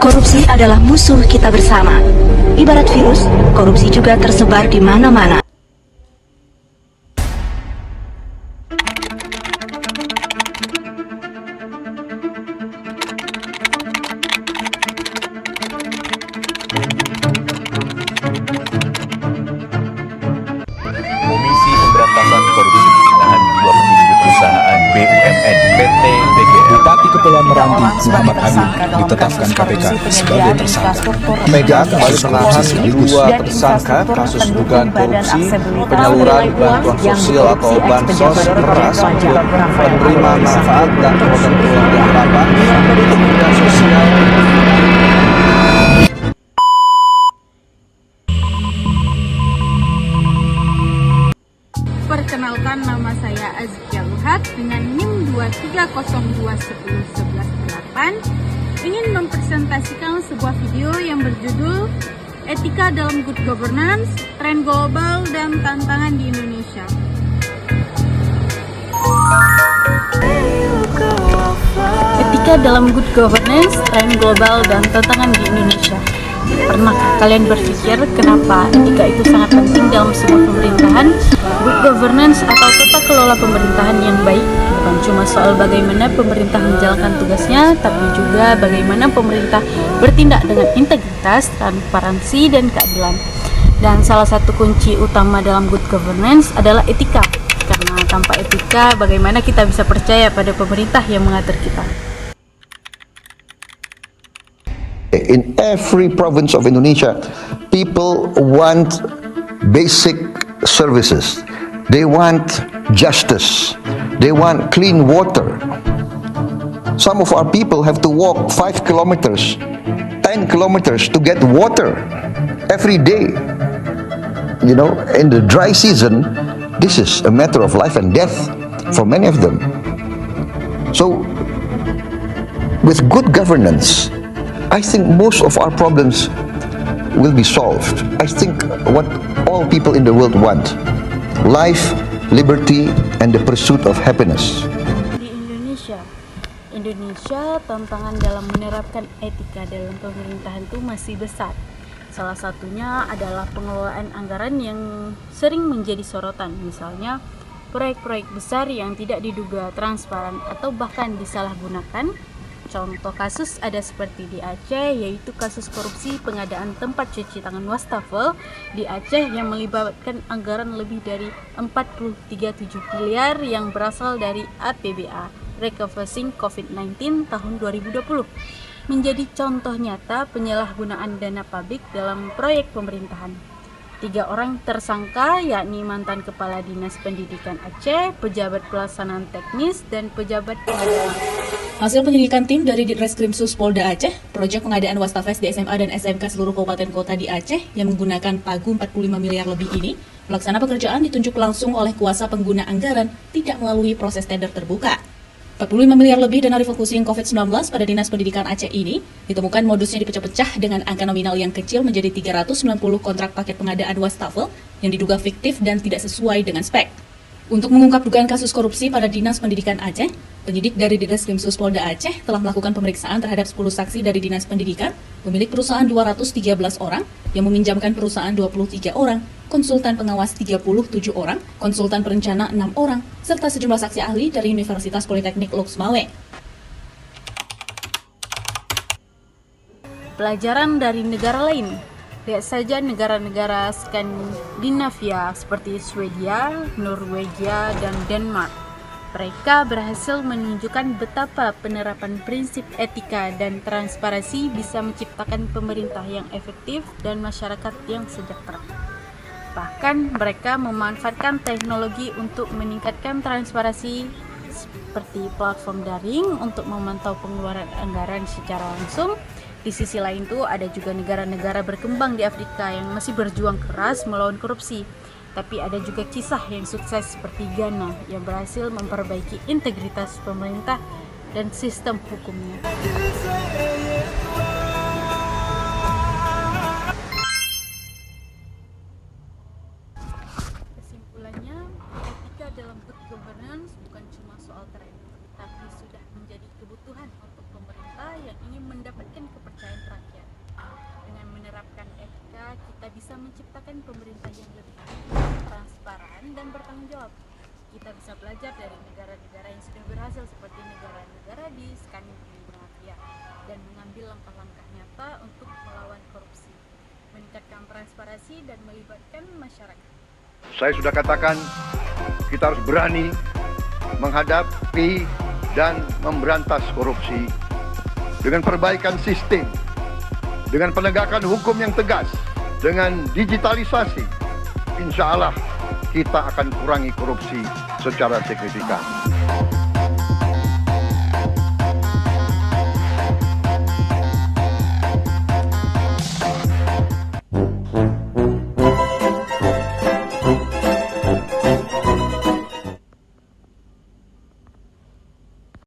Korupsi adalah musuh kita bersama. Ibarat virus, korupsi juga tersebar di mana-mana. Komisi Pemberantasan Korupsi menahan dua petinggi perusahaan BUMN PT PGR. Bupati Kepulauan Meranti Muhammad Amin ditetapkan KPK sebagai tersangka. Mega kembali menahan dua tersangka kasus dugaan korupsi penyaluran bantuan sosial atau bansos beras untuk penerima manfaat dan program keluarga harapan kementerian sosial. Perkenalkan, nama saya Azkia Luhat dengan NIM 230211118 ingin mempresentasikan sebuah video yang berjudul Etika dalam Good Governance, Tren Global dan Tantangan di Indonesia. Etika dalam Good Governance, Tren Global dan Tantangan di Indonesia. Pernahkah kalian berpikir kenapa etika itu sangat penting dalam sebuah pemerintahan? Good governance atau tata kelola pemerintahan yang baik bukan cuma soal bagaimana pemerintah menjalankan tugasnya, tapi juga bagaimana pemerintah bertindak dengan integritas, transparansi, dan keadilan. Dan salah satu kunci utama dalam good governance adalah etika. Karena tanpa etika, bagaimana kita bisa percaya pada pemerintah yang mengatur kita? In every province of Indonesia, people want basic services. They want justice. They want clean water. Some of our people have to walk 5 kilometers, 10 kilometers to get water every day. You know, in the dry season, this is a matter of life and death for many of them. So, with good governance, I think most of our problems will be solved. I think what all people in the world want: life, liberty, and the pursuit of happiness. Di Indonesia, tantangan dalam menerapkan etika dalam pemerintahan itu masih besar. Salah satunya adalah pengelolaan anggaran yang sering menjadi sorotan, misalnya proyek-proyek besar yang tidak diduga transparan atau bahkan disalahgunakan. Contoh kasus ada seperti di Aceh, yaitu kasus korupsi pengadaan tempat cuci tangan wastafel di Aceh yang melibatkan anggaran lebih dari 43,7 miliar yang berasal dari APBA Recovering COVID-19 tahun 2020. Menjadi contoh nyata penyalahgunaan dana publik dalam proyek pemerintahan. 3 orang tersangka yakni mantan Kepala Dinas Pendidikan Aceh, pejabat pelaksanaan teknis, dan pejabat pengadaan. Hasil penyelidikan tim dari Ditreskrimsus Polda Aceh, proyek pengadaan wastafel di SMA dan SMK seluruh kabupaten kota di Aceh yang menggunakan pagu 45 miliar lebih ini, pelaksana pekerjaan ditunjuk langsung oleh kuasa pengguna anggaran tidak melalui proses tender terbuka. 45 miliar lebih dana refocusing COVID-19 pada Dinas Pendidikan Aceh ini ditemukan modusnya dipecah-pecah dengan angka nominal yang kecil menjadi 390 kontrak paket pengadaan wastafel yang diduga fiktif dan tidak sesuai dengan spek. Untuk mengungkap dugaan kasus korupsi pada Dinas Pendidikan Aceh, penyidik dari Ditreskrimsus Polda Aceh telah melakukan pemeriksaan terhadap 10 saksi dari Dinas Pendidikan, pemilik perusahaan 213 orang, yang meminjamkan perusahaan 23 orang, konsultan pengawas 37 orang, konsultan perencana 6 orang, serta sejumlah saksi ahli dari Universitas Politeknik Lux Maweng. Pelajaran dari negara lain. Lihat saja negara-negara Skandinavia seperti Swedia, Norwegia, dan Denmark. Mereka berhasil menunjukkan betapa penerapan prinsip etika dan transparansi bisa menciptakan pemerintah yang efektif dan masyarakat yang sejahtera. Bahkan mereka memanfaatkan teknologi untuk meningkatkan transparansi seperti platform daring untuk memantau pengeluaran anggaran secara langsung. Di sisi lain tuh ada juga negara-negara berkembang di Afrika yang masih berjuang keras melawan korupsi. Tapi ada juga kisah yang sukses seperti Ghana yang berhasil memperbaiki integritas pemerintah dan sistem hukumnya. Kesimpulannya, etika dalam good governance bukan cuma soal tren, tapi sudah menjadi kebutuhan untuk pemerintah yang ingin mendapatkan kepercayaan rakyat. bisa menciptakan pemerintah yang lebih transparan dan bertanggung jawab. Kita bisa belajar dari negara-negara yang sudah berhasil seperti negara-negara di Skandinavia dan mengambil langkah-langkah nyata untuk melawan korupsi, meningkatkan transparansi dan melibatkan masyarakat. Saya sudah katakan, kita harus berani menghadapi dan memberantas korupsi dengan perbaikan sistem, dengan penegakan hukum yang tegas, dengan digitalisasi. Insya Allah kita akan kurangi korupsi secara signifikan.